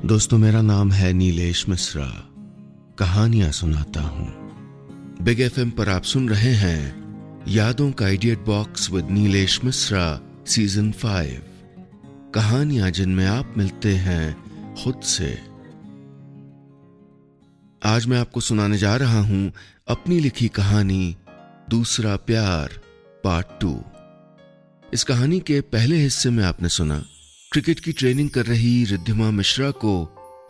दोस्तों, मेरा नाम है नीलेश मिश्रा। कहानियां सुनाता हूं। बिग एफएम पर आप सुन रहे हैं यादों का idiot box with Nilesh Mishra season 5। कहानियां जिनमें आप मिलते हैं खुद से। आज मैं आपको सुनाने जा रहा हूं अपनी लिखी कहानी दूसरा प्यार पार्ट 2। इस कहानी के पहले हिस्से में आपने सुना क्रिकेट की ट्रेनिंग कर रही रिद्धिमा मिश्रा को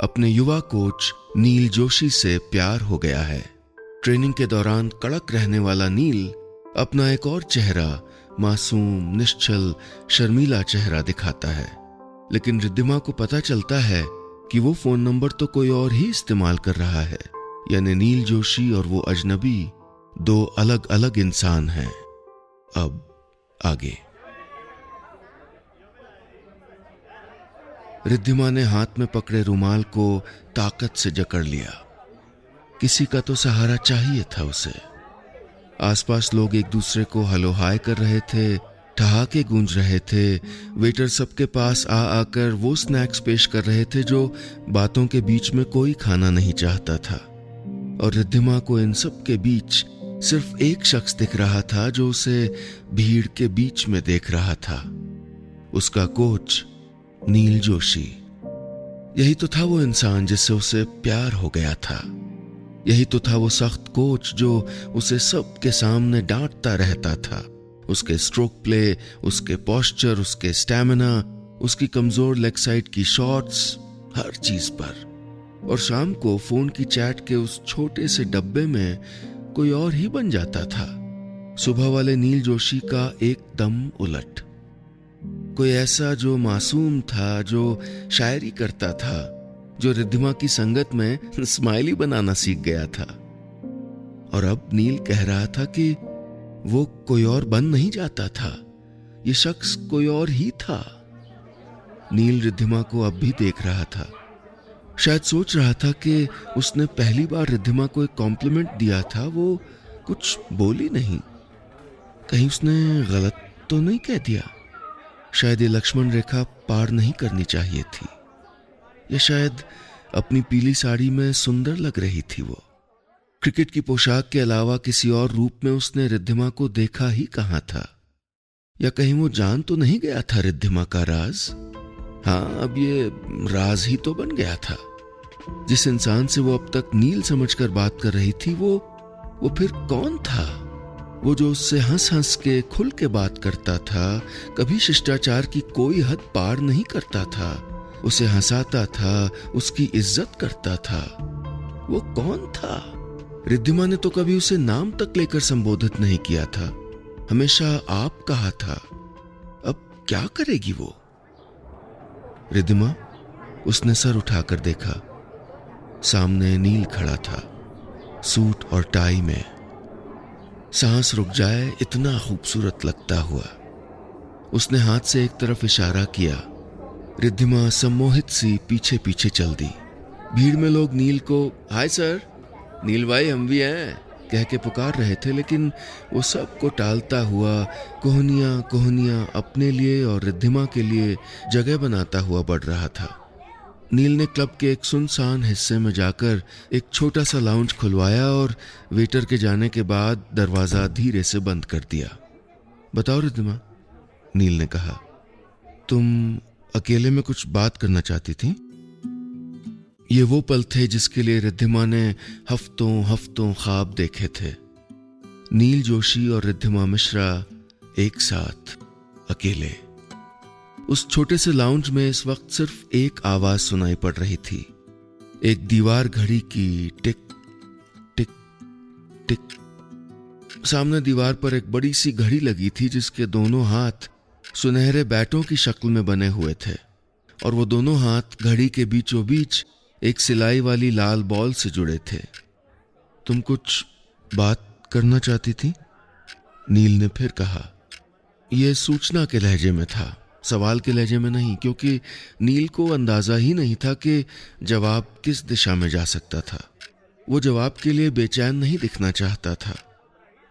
अपने युवा कोच नील जोशी से प्यार हो गया है। ट्रेनिंग के दौरान कड़क रहने वाला नील अपना एक और चेहरा, मासूम, निश्चल, शर्मीला चेहरा दिखाता है। लेकिन रिद्धिमा को पता चलता है कि वो फोन नंबर तो कोई और ही इस्तेमाल कर रहा है, यानी नील जोशी और वो अजनबी दो अलग अलग इंसान हैं। अब आगे। रिद्धिमा ने हाथ में पकड़े रुमाल को ताकत से जकड़ लिया। किसी का तो सहारा चाहिए था उसे। आसपास लोग एक दूसरे को हेलो हाय कर रहे थे, ठहाके गूंज रहे थे। वेटर सबके पास आ आकर वो स्नैक्स पेश कर रहे थे जो बातों के बीच में कोई खाना नहीं चाहता था। और रिद्धिमा को इन सब के बीच सिर्फ एक शख्स दिख रहा था जो उसे भीड़ के बीच में देख रहा था, उसका कोच नील जोशी। यही तो था वो इंसान जिससे उसे प्यार हो गया था। यही तो था वो सख्त कोच जो उसे सबके सामने डांटता रहता था। उसके स्ट्रोक प्ले, उसके पोस्चर, उसके स्टैमिना, उसकी कमजोर लेग साइड की शॉट्स, हर चीज पर। और शाम को फोन की चैट के उस छोटे से डब्बे में कोई और ही बन जाता था। सुबह वाले नील जोशी का एकदम उलट। कोई ऐसा जो मासूम था, जो शायरी करता था, जो रिद्धिमा की संगत में स्माइली बनाना सीख गया था। और अब नील कह रहा था कि वो कोई और बन नहीं जाता था, ये शख्स कोई और ही था। नील रिद्धिमा को अब भी देख रहा था। शायद सोच रहा था कि उसने पहली बार रिद्धिमा को एक कॉम्प्लीमेंट दिया था, वो कुछ बोली नहीं। कहीं उसने गलत तो नहीं कह दिया? शायद ये लक्ष्मण रेखा पार नहीं करनी चाहिए थी, या शायद अपनी पीली साड़ी में सुंदर लग रही थी वो। क्रिकेट की पोशाक के अलावा किसी और रूप में उसने रिद्धिमा को देखा ही कहां था? या कहीं वो जान तो नहीं गया था रिद्धिमा का राज? हाँ, अब ये राज ही तो बन गया था। जिस इंसान से वो अब तक नील समझकर बात कर रही थी, वो फिर कौन था? वो जो उससे हंस हंस के खुल के बात करता था, कभी शिष्टाचार की कोई हद पार नहीं करता था, उसे हंसाता था, उसकी इज्जत करता था, वो कौन था? रिद्धिमा ने तो कभी उसे नाम तक लेकर संबोधित नहीं किया था, हमेशा आप कहा था। अब क्या करेगी वो? रिद्धिमा, उसने सर उठाकर देखा। सामने नील खड़ा था, सूट और टाई में, सांस रुक जाए इतना खूबसूरत लगता हुआ। उसने हाथ से एक तरफ इशारा किया। रिद्धिमा सम्मोहित सी पीछे पीछे चल दी। भीड़ में लोग नील को हाय सर, नील भाई हम भी हैं कह के पुकार रहे थे, लेकिन वो सबको टालता हुआ कोहनियां कोहनियां अपने लिए और रिद्धिमा के लिए जगह बनाता हुआ बढ़ रहा था। नील ने क्लब के एक सुनसान हिस्से में जाकर एक छोटा सा लाउंज खुलवाया और वेटर के जाने के बाद दरवाजा धीरे से बंद कर दिया। बताओ रिद्धिमा, नील ने कहा, तुम अकेले में कुछ बात करना चाहती थी? ये वो पल थे जिसके लिए रिद्धिमा ने हफ्तों हफ्तों ख्वाब देखे थे। नील जोशी और रिद्धिमा मिश्रा एक साथ, अकेले। उस छोटे से लाउंज में इस वक्त सिर्फ एक आवाज सुनाई पड़ रही थी, एक दीवार घड़ी की टिक टिक टिक। सामने दीवार पर एक बड़ी सी घड़ी लगी थी जिसके दोनों हाथ सुनहरे बैटों की शक्ल में बने हुए थे, और वो दोनों हाथ घड़ी के बीचों बीच एक सिलाई वाली लाल बॉल से जुड़े थे। तुम कुछ बात करना चाहती थी? नील ने फिर कहा। यह सूचना के लहजे में था, सवाल के लहजे में नहीं, क्योंकि नील को अंदाजा ही नहीं था कि जवाब किस दिशा में जा सकता था। वो जवाब के लिए बेचैन नहीं दिखना चाहता था।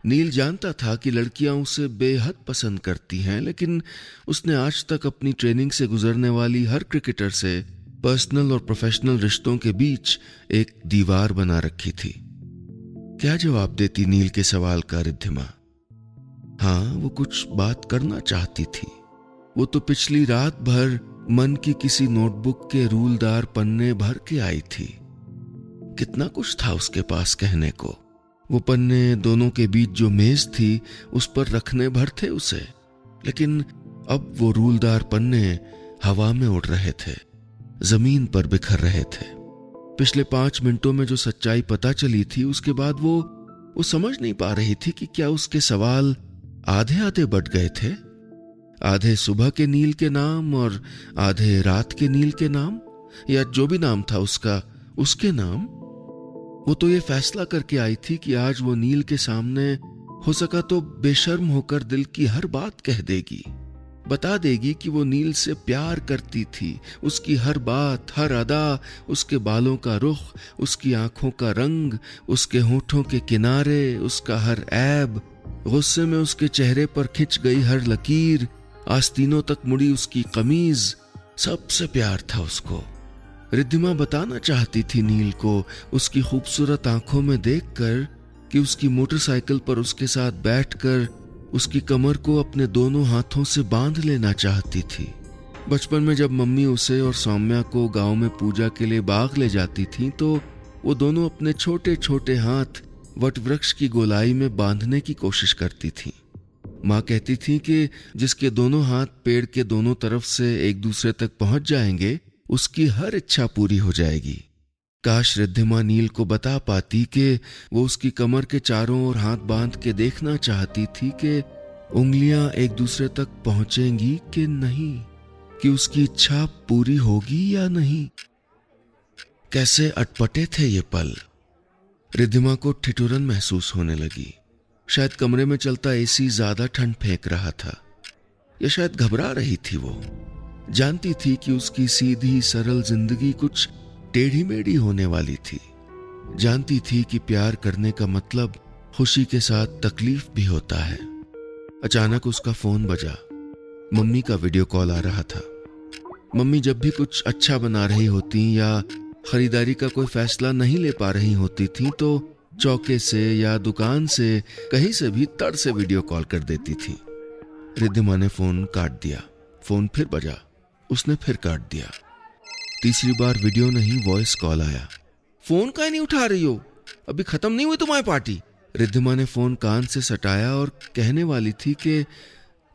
नील जानता था कि लड़कियां उसे बेहद पसंद करती हैं, लेकिन उसने आज तक अपनी ट्रेनिंग से गुजरने वाली हर क्रिकेटर से पर्सनल और प्रोफेशनल रिश्तों के बीच एक दीवार बना रखी थी। क्या जवाब देती नील के सवाल का रिद्धिमा? हाँ, वो कुछ बात करना चाहती थी। वो तो पिछली रात भर मन की किसी नोटबुक के रूलदार पन्ने भर के आई थी। कितना कुछ था उसके पास कहने को। वो पन्ने दोनों के बीच जो मेज थी उस पर रखने भर थे उसे, लेकिन अब वो रूलदार पन्ने हवा में उड़ रहे थे, जमीन पर बिखर रहे थे। पिछले 5 मिनटों में जो सच्चाई पता चली थी उसके बाद वो समझ नहीं पा रही थी कि क्या उसके सवाल आधे आधे बट गए थे, आधे सुबह के नील के नाम और आधे रात के नील के नाम, या जो भी नाम था उसका उसके नाम। वो तो ये फैसला करके आई थी कि आज वो नील के सामने हो सका तो बेशर्म होकर दिल की हर बात कह देगी, बता देगी कि वो नील से प्यार करती थी। उसकी हर बात, हर अदा, उसके बालों का रुख, उसकी आंखों का रंग, उसके होठों के किनारे, उसका हर ऐब, गुस्से में उसके चेहरे पर खिंच गई हर लकीर, आस्तीनों तक मुड़ी उसकी कमीज, सबसे प्यार था उसको। रिद्धिमा बताना चाहती थी नील को उसकी खूबसूरत आंखों में देखकर कि उसकी मोटरसाइकिल पर उसके साथ बैठकर उसकी कमर को अपने दोनों हाथों से बांध लेना चाहती थी। बचपन में जब मम्मी उसे और सौम्या को गांव में पूजा के लिए बाग ले जाती थी तो वो दोनों अपने छोटे छोटे हाथ वट वृक्ष की गोलाई में बांधने की कोशिश करती थी। माँ कहती थी कि जिसके दोनों हाथ पेड़ के दोनों तरफ से एक दूसरे तक पहुंच जाएंगे उसकी हर इच्छा पूरी हो जाएगी। काश रिद्धिमा नील को बता पाती कि वो उसकी कमर के चारों ओर हाथ बांध के देखना चाहती थी कि उंगलियां एक दूसरे तक पहुंचेंगी कि नहीं, कि उसकी इच्छा पूरी होगी या नहीं। कैसे अटपटे थे ये पल। रिद्धिमा को ठिठुरन महसूस होने लगी। शायद कमरे में चलता एसी ज्यादा ठंड फेंक रहा था, या शायद घबरा रही थी। वो जानती थी कि उसकी सीधी सरल जिंदगी कुछ टेढ़ी मेढ़ी होने वाली थी। जानती थी कि प्यार करने का मतलब खुशी के साथ तकलीफ भी होता है। अचानक उसका फोन बजा। मम्मी का वीडियो कॉल आ रहा था। मम्मी जब भी कुछ अच्छा बना रही होती या खरीदारी का कोई फैसला नहीं ले पा रही होती थी तो चौके से या दुकान से कहीं से भी तड़ से वीडियो कॉल कर देती थी। रिद्धिमा ने फोन काट दिया। फोन फिर बजा। उसने फिर काट दिया। तीसरी बार वीडियो नहीं वॉइस कॉल आया। फोन काहे नहीं उठा रही हो? अभी खत्म नहीं हुई तुम्हारी पार्टी? रिद्धिमा ने फोन कान से सटाया और कहने वाली थी कि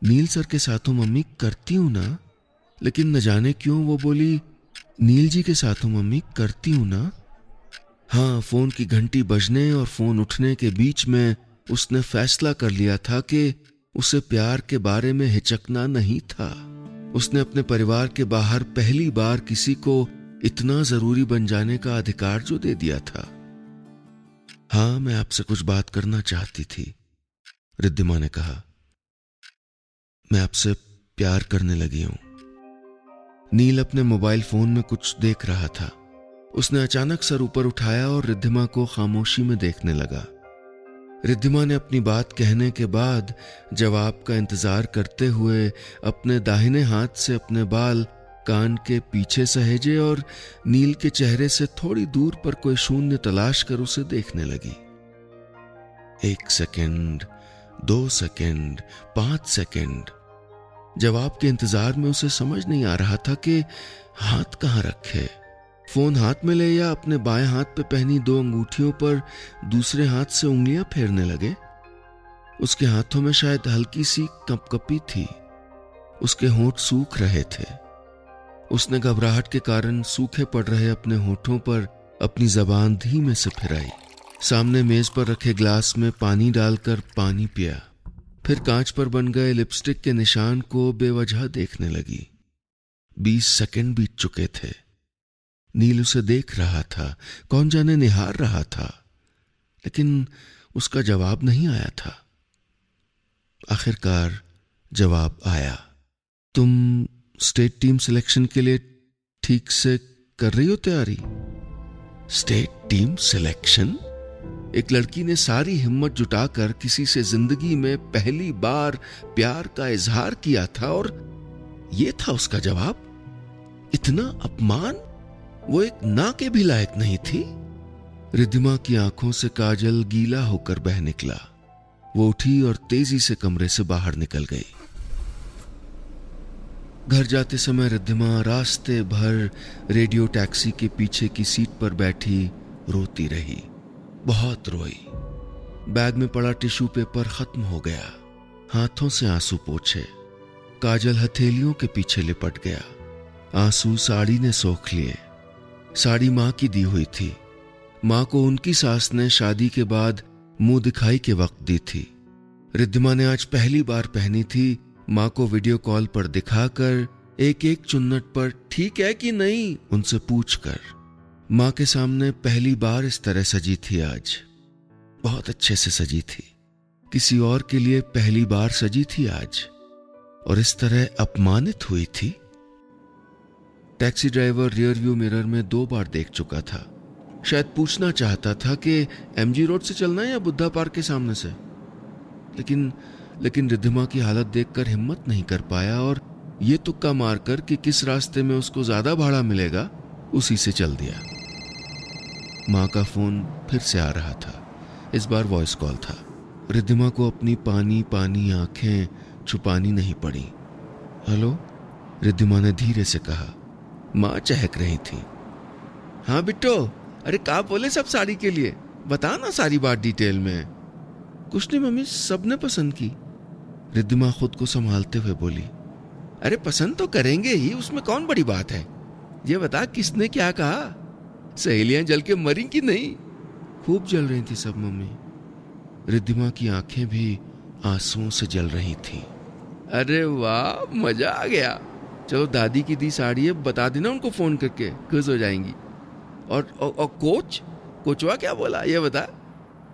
नील सर के साथ हूं मम्मी, करती हूं ना। लेकिन न जाने क्यों वो बोली नील जी के साथ हूं मम्मी, करती हूं ना। हाँ, फोन की घंटी बजने और फोन उठने के बीच में उसने फैसला कर लिया था कि उसे प्यार के बारे में हिचकना नहीं था। उसने अपने परिवार के बाहर पहली बार किसी को इतना जरूरी बन जाने का अधिकार जो दे दिया था। हाँ, मैं आपसे कुछ बात करना चाहती थी, रिद्धिमा ने कहा। मैं आपसे प्यार करने लगी हूं। नील अपने मोबाइल फोन में कुछ देख रहा था। उसने अचानक सर ऊपर उठाया और रिद्धिमा को खामोशी में देखने लगा। रिद्धिमा ने अपनी बात कहने के बाद जवाब का इंतजार करते हुए अपने दाहिने हाथ से अपने बाल कान के पीछे सहेजे और नील के चेहरे से थोड़ी दूर पर कोई शून्य तलाश कर उसे देखने लगी। 1 सेकंड, 2 सेकंड, 5 सेकंड। जवाब के इंतजार में उसे समझ नहीं आ रहा था कि हाथ कहां रखे। फोन हाथ में ले या अपने बाएं हाथ पे पहनी 2 अंगूठियों पर दूसरे हाथ से उंगलियां फेरने लगे। उसके हाथों में शायद हल्की सी कंपकपी थी। उसके होंठ सूख रहे थे। उसने घबराहट के कारण सूखे पड़ रहे अपने होठों पर अपनी जबान धीमे से फिराई। सामने मेज पर रखे ग्लास में पानी डालकर पानी पिया। फिर कांच पर बन गए लिपस्टिक के निशान को बेवजह देखने लगी। 20 सेकंड बीत चुके थे। नील उसे देख रहा था, कौन जाने निहार रहा था, लेकिन उसका जवाब नहीं आया था। आखिरकार जवाब आया। तुम स्टेट टीम सिलेक्शन के लिए ठीक से कर रही हो तैयारी? State team selection? एक लड़की ने सारी हिम्मत जुटाकर किसी से जिंदगी में पहली बार प्यार का इजहार किया था और यह था उसका जवाब। इतना अपमान, वो एक ना के भी लायक नहीं थी। रिद्धिमा की आंखों से काजल गीला होकर बह निकला। वो उठी और तेजी से कमरे से बाहर निकल गई। घर जाते समय रिद्धिमा रास्ते भर रेडियो टैक्सी के पीछे की सीट पर बैठी रोती रही। बहुत रोई। बैग में पड़ा टिश्यू पेपर खत्म हो गया। हाथों से आंसू पोंछे। काजल हथेलियों के पीछे लिपट गया। आंसू साड़ी ने सोख लिए। साड़ी माँ की दी हुई थी। माँ को उनकी सास ने शादी के बाद मुंह दिखाई के वक्त दी थी। रिद्धिमा ने आज पहली बार पहनी थी। माँ को वीडियो कॉल पर दिखाकर एक एक चुन्नट पर ठीक है कि नहीं उनसे पूछकर माँ के सामने पहली बार इस तरह सजी थी। आज बहुत अच्छे से सजी थी। किसी और के लिए पहली बार सजी थी आज, और इस तरह अपमानित हुई थी। Taxi driver rear view mirror में 2 बार देख चुका था। शायद पूछना चाहता था कि एमजी रोड से चलना है या बुद्धा पार्क के सामने से, लेकिन रिद्धिमा की हालत देखकर हिम्मत नहीं कर पाया और ये तुक्का मारकर कि किस रास्ते में उसको ज्यादा भाड़ा मिलेगा उसी से चल दिया। माँ का फोन फिर से आ रहा था। इस बार वॉइस कॉल था। रिद्धिमा को अपनी पानी पानी आंखें छुपानी नहीं पड़ी। हेलो, रिद्धिमा ने धीरे से कहा। माँ चहक रही थी। हाँ बिट्टो, अरे का बोले सब साड़ी के लिए, बता ना सारी बात डिटेल में। कुछ नहीं मम्मी, सबने पसंद की। रिद्धिमा खुद को संभालते हुए बोली। अरे पसंद तो करेंगे ही, उसमें कौन बड़ी बात है। ये बता किसने क्या कहा, सहेलियां जल के मरी कि नहीं। खूब जल रही थी सब मम्मी। रिद्धिमा की आंखें भी आंसुओं से जल रही थी। अरे वाह, मजा आ गया। चलो दादी की दी साड़ी है, बता देना उनको फोन करके, खुश हो जाएंगी। और कोचवा क्या बोला ये बता।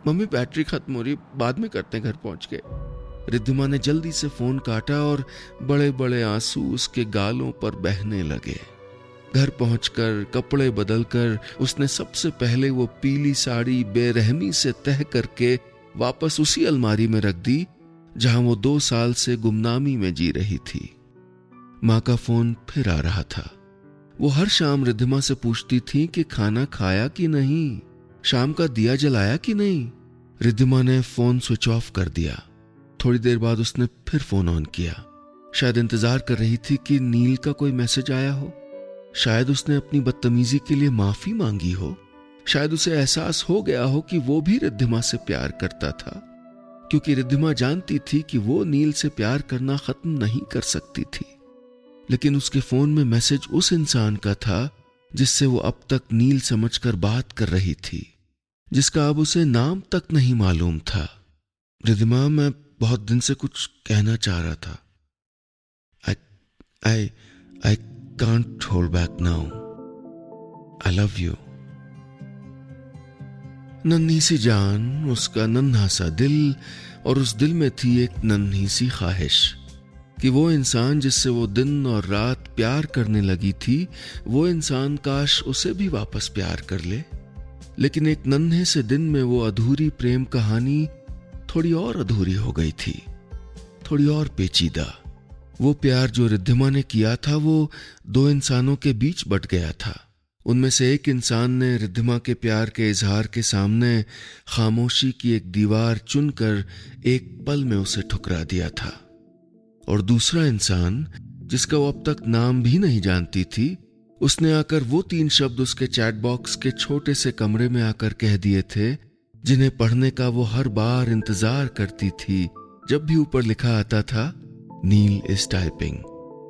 मम्मी बैटरी खत्म हो रही, बाद में करते हैं घर पहुंच के। रिद्धिमा ने जल्दी से फोन काटा और बड़े बड़े आंसू उसके गालों पर बहने लगे। घर पहुंचकर कपड़े बदलकर उसने सबसे पहले वो पीली साड़ी बेरहमी से तह करके वापस उसी अलमारी में रख दी जहां वो 2 साल से गुमनामी में जी रही थी। माँ का फोन फिर आ रहा था। वो हर शाम रिद्धिमा से पूछती थी कि खाना खाया कि नहीं, शाम का दिया जलाया कि नहीं। रिद्धिमा ने फोन स्विच ऑफ कर दिया। थोड़ी देर बाद उसने फिर फोन ऑन किया। शायद इंतजार कर रही थी कि नील का कोई मैसेज आया हो। शायद उसने अपनी बदतमीजी के लिए माफी मांगी हो। शायद उसे एहसास हो गया हो कि वो भी रिद्धिमा से प्यार करता था, क्योंकि रिद्धिमा जानती थी कि वो नील से प्यार करना खत्म नहीं कर सकती थी। लेकिन उसके फोन में मैसेज उस इंसान का था जिससे वो अब तक नील समझकर बात कर रही थी, जिसका अब उसे नाम तक नहीं मालूम था। रिद्धिमा, मैं बहुत दिन से कुछ कहना चाह रहा था। I can't hold back now. I love you. नन्ही सी जान, उसका नन्हा सा दिल, और उस दिल में थी एक नन्ही सी ख्वाहिश कि वो इंसान जिससे वो दिन और रात प्यार करने लगी थी, वो इंसान काश उसे भी वापस प्यार कर ले। लेकिन एक नन्हे से दिन में वो अधूरी प्रेम कहानी थोड़ी और अधूरी हो गई थी, थोड़ी और पेचीदा। वो प्यार जो रिद्धिमा ने किया था वो 2 इंसानों के बीच बट गया था। उनमें से एक इंसान ने रिद्धिमा के प्यार के इजहार के सामने खामोशी की एक दीवार चुनकर एक पल में उसे ठुकरा दिया था, और दूसरा इंसान, जिसका वो अब तक नाम भी नहीं जानती थी, उसने आकर वो 3 शब्द उसके चैट बॉक्स के छोटे से कमरे में आकर कह दिए थे, जिन्हें पढ़ने का वो हर बार इंतजार करती थी जब भी ऊपर लिखा आता था नील इज टाइपिंग।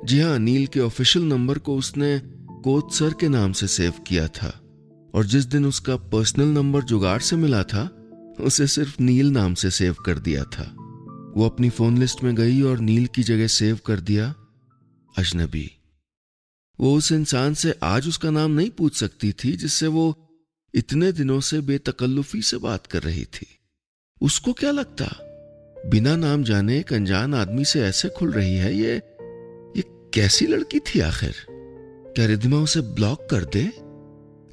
जी हाँ, नील के ऑफिशियल नंबर को उसने कोच सर के नाम से सेव किया था, और जिस दिन उसका पर्सनल नंबर जुगाड़ से मिला था उसे सिर्फ नील नाम से सेव कर दिया था। वो अपनी फोन लिस्ट में गई और नील की जगह सेव कर दिया अजनबी। वो उस इंसान से आज उसका नाम नहीं पूछ सकती थी जिससे वो इतने दिनों से बेतकल्लुफी से बात कर रही थी। उसको क्या लगता, बिना नाम जाने एक अनजान आदमी से ऐसे खुल रही है। ये कैसी लड़की थी आखिर? क्या रिद्धिमा उसे ब्लॉक कर दे?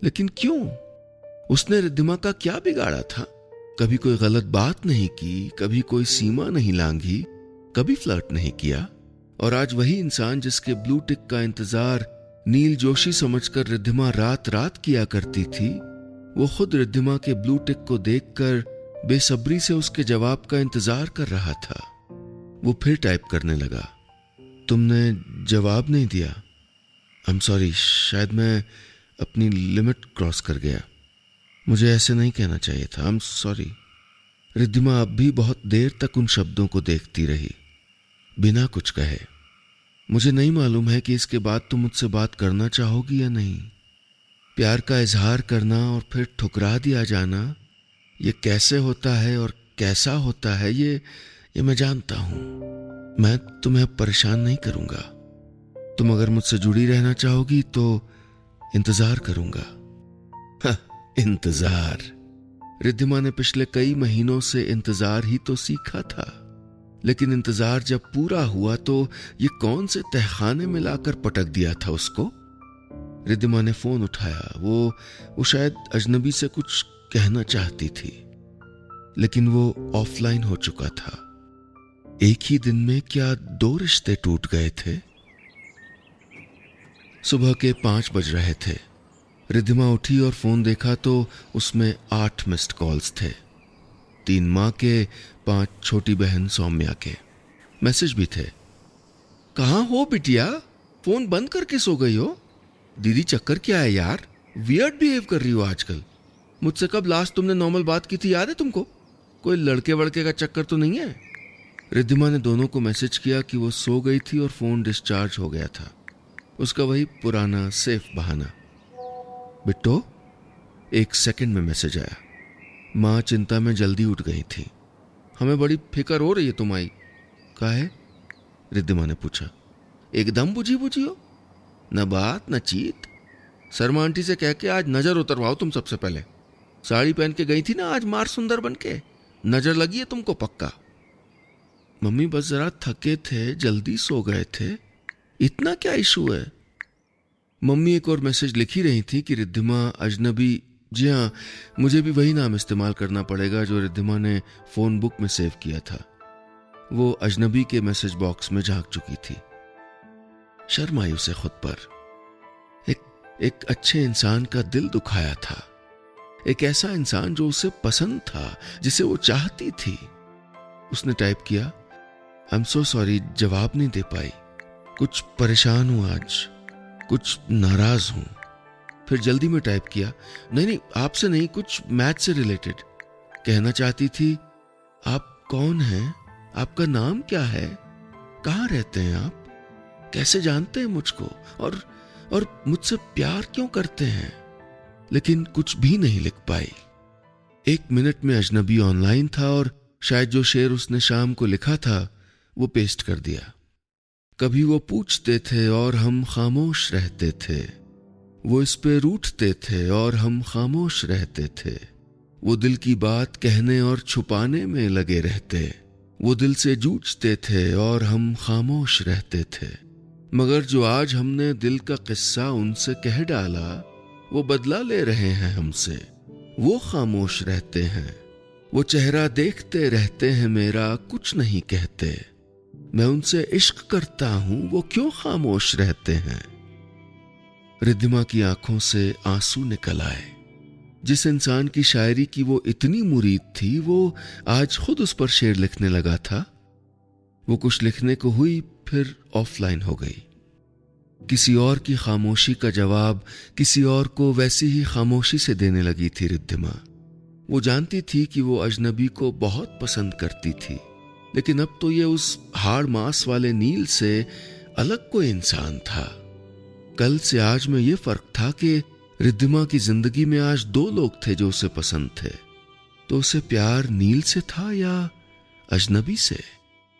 लेकिन क्यों? उसने रिद्धिमा का क्या बिगाड़ा था? कभी कोई गलत बात नहीं की, कभी कोई सीमा नहीं लांघी, कभी फ्लर्ट नहीं किया, और आज वही इंसान जिसके ब्लू टिक का इंतजार नील जोशी समझकर रिद्धिमा रात रात किया करती थी, वो खुद रिद्धिमा के ब्लू टिक को देखकर बेसब्री से उसके जवाब का इंतजार कर रहा था। वो फिर टाइप करने लगा, तुमने जवाब नहीं दिया। आई एम सॉरी, शायद मैं अपनी लिमिट क्रॉस कर गया, मुझे ऐसे नहीं कहना चाहिए था। I am sorry. रिद्धिमा अब भी बहुत देर तक उन शब्दों को देखती रही, बिना कुछ कहे। मुझे नहीं मालूम है कि इसके बाद तुम मुझसे बात करना चाहोगी या नहीं। प्यार का इजहार करना और फिर ठुकरा दिया जाना, ये कैसे होता है और कैसा होता है, ये मैं जानता हूं। मैं तुम्हें परेशान नहीं करूंगा। तुम अगर मुझसे जुड़ी रहना चाहोगी तो इंतजार करूंगा। इंतजार। रिद्धिमा ने पिछले कई महीनों से इंतजार ही तो सीखा था, लेकिन इंतजार जब पूरा हुआ तो ये कौन से तहखाने में लाकर पटक दिया था उसको। रिद्धिमा ने फोन उठाया। वो शायद अजनबी से कुछ कहना चाहती थी, लेकिन वो ऑफलाइन हो चुका था। एक ही दिन में क्या 2 रिश्ते टूट गए थे। सुबह के 5 बज रहे थे। रिद्धिमा उठी और फोन देखा तो उसमें 8 मिस्ड कॉल्स थे। 3 माँ के, 5 छोटी बहन सौम्या के। मैसेज भी थे। कहाँ हो बिटिया, फोन बंद करके सो गई हो? दीदी चक्कर क्या है यार, वियर्ड बिहेव कर रही हो आजकल। मुझसे कब लास्ट तुमने नॉर्मल बात की थी, याद है तुमको? कोई लड़के वड़के का चक्कर तो नहीं है? रिद्धिमा ने दोनों को मैसेज किया कि वो सो गई थी और फोन डिस्चार्ज हो गया था। उसका वही पुराना सेफ बहाना। बिट्टो, 1 सेकंड में मैसेज आया। माँ चिंता में जल्दी उठ गई थी। हमें बड़ी फिक्र हो रही है तुम्हारी। काहे? रिद्धिमा ने पूछा। एकदम बुझी बुझी हो, न बात न चीत। शर्मा आंटी से कह के आज नजर उतरवाओ तुम सबसे पहले। साड़ी पहन के गई थी ना आज मार सुंदर बन के, नजर लगी है तुमको पक्का। मम्मी बस जरा थके थे, जल्दी सो गए थे, इतना क्या इशू है? मम्मी एक और मैसेज लिखी रही थी कि रिद्धिमा अजनबी। जी हाँ, मुझे भी वही नाम इस्तेमाल करना पड़ेगा जो रिद्धिमा ने फोन बुक में सेव किया था। वो अजनबी के मैसेज बॉक्स में झांक चुकी थी। शर्म आई उसे खुद पर। एक अच्छे इंसान का दिल दुखाया था, एक ऐसा इंसान जो उसे पसंद था, जिसे वो चाहती थी। उसने टाइप किया, आई एम सो सॉरी, जवाब नहीं दे पाई, कुछ परेशान हूं आज, कुछ नाराज हूं। फिर जल्दी में टाइप किया, नहीं आपसे नहीं, कुछ मैथ से रिलेटेड। कहना चाहती थी, आप कौन हैं, आपका नाम क्या है, कहाँ रहते हैं आप, कैसे जानते हैं मुझको, और मुझसे प्यार क्यों करते हैं। लेकिन कुछ भी नहीं लिख पाई। 1 मिनट में अजनबी ऑनलाइन था और शायद जो शेर उसने शाम को लिखा था वो पेस्ट कर दिया। कभी वो पूछते थे और हम खामोश रहते थे, वो इस पे रूठते थे और हम खामोश रहते थे। वो दिल की बात कहने और छुपाने में लगे रहते, वो दिल से जूझते थे और हम खामोश रहते थे। मगर जो आज हमने दिल का किस्सा उनसे कह डाला, वो बदला ले रहे हैं हमसे, वो खामोश रहते हैं। वो चेहरा देखते रहते हैं मेरा, कुछ नहीं कहते। मैं उनसे इश्क करता हूं, वो क्यों खामोश रहते हैं। रिद्धिमा की आंखों से आंसू निकल आए। जिस इंसान की शायरी की वो इतनी मुरीद थी, वो आज खुद उस पर शेर लिखने लगा था। वो कुछ लिखने को हुई, फिर ऑफलाइन हो गई। किसी और की खामोशी का जवाब किसी और को वैसी ही खामोशी से देने लगी थी रिद्धिमा। वो जानती थी कि वो अजनबी को बहुत पसंद करती थी, लेकिन अब तो ये उस हाड़ मांस वाले नील से अलग कोई इंसान था। कल से आज में ये फर्क था कि रिद्धिमा की जिंदगी में आज 2 लोग थे जो उसे पसंद थे। तो उसे प्यार नील से था या अजनबी से?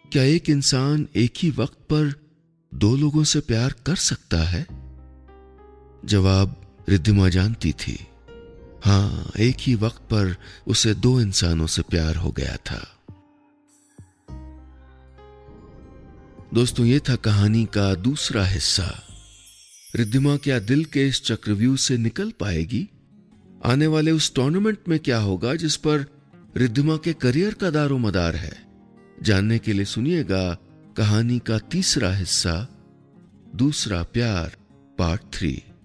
क्या एक इंसान एक ही वक्त पर 2 लोगों से प्यार कर सकता है? जवाब रिद्धिमा जानती थी। हाँ, एक ही वक्त पर उसे 2 इंसानों से प्यार हो गया था। दोस्तों, ये था कहानी का दूसरा हिस्सा। रिद्धिमा क्या दिल के इस चक्रव्यूह से निकल पाएगी? आने वाले उस टूर्नामेंट में क्या होगा जिस पर रिद्धिमा के करियर का दारोमदार है? जानने के लिए सुनिएगा कहानी का तीसरा हिस्सा, दूसरा प्यार, पार्ट 3।